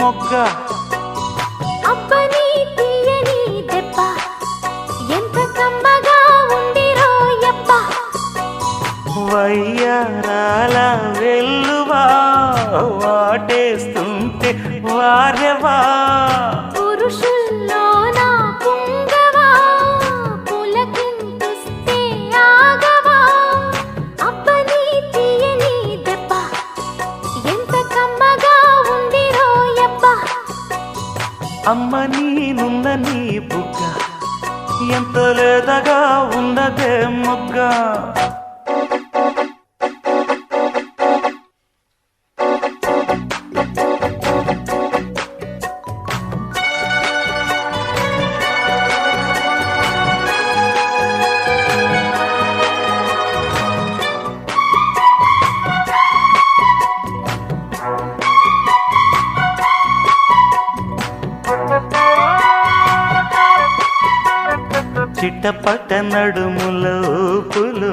మొగ్గ అబ్బని తీయని దెబ్బ ఎంత కమ్మగా ఉంది రోయప్ప వయ్యారాల వెల్లువా వాటేస్తుంటే వారెవా పురుషుల్లోన పుంగవా పులకింతుస్తే ఆగవా అబ్బని తీయని దెబ్బ ఎంత కమ్మగా ఉంది రోయప్ప అమ్మ నీనున్న నీ బుగ్గ ఎంత లేదగా ఉన్నదే మొగ్గ చిట్టపట్ట నడుముల ఊపులు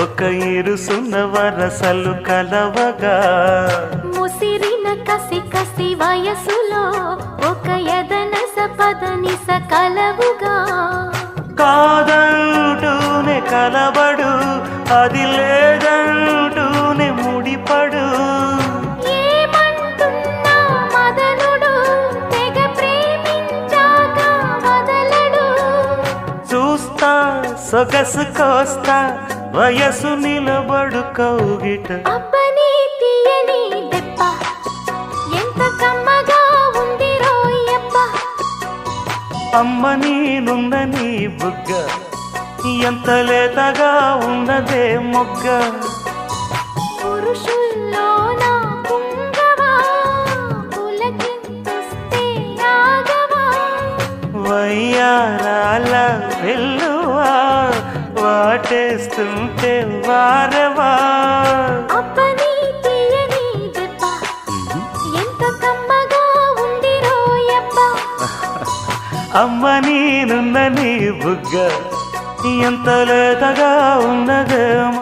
ఒక ఇరుసున్న వరసలు కలవగా ముసిరిన కసి కసి వయసులో ఒక ఎదనస పదనిస కలవుగా కాదంటూనే కలబడు అది లేదంటూనే ముడిపడు ఏమంటున్నా మదనుడు తెగ ప్రేమించాక వదలడు చూస్తా సొగసు కోస్తా వయసు నిలబడు కౌగిట అబ్బని తీయని దెబ్బ ఎంత కమ్మగా ఉంది రోయప్ప అమ్మ నీనున్న నీ బుగ్గ ఎంత లేతగా ఉన్నదే మొగ్గ పురుషుల్లోన పుంగవా పులకింతుస్తే ఆగవా వయ్యారాల వెల్లువా వాటేస్తుంటే వారెవా అబ్బని తీయని దెబ్బ ఎంత కమ్మగా ఉంది రోయప్ప అమ్మ నీనున్న నీ బుగ్గ ఎంత లేతగా ఉన్నదే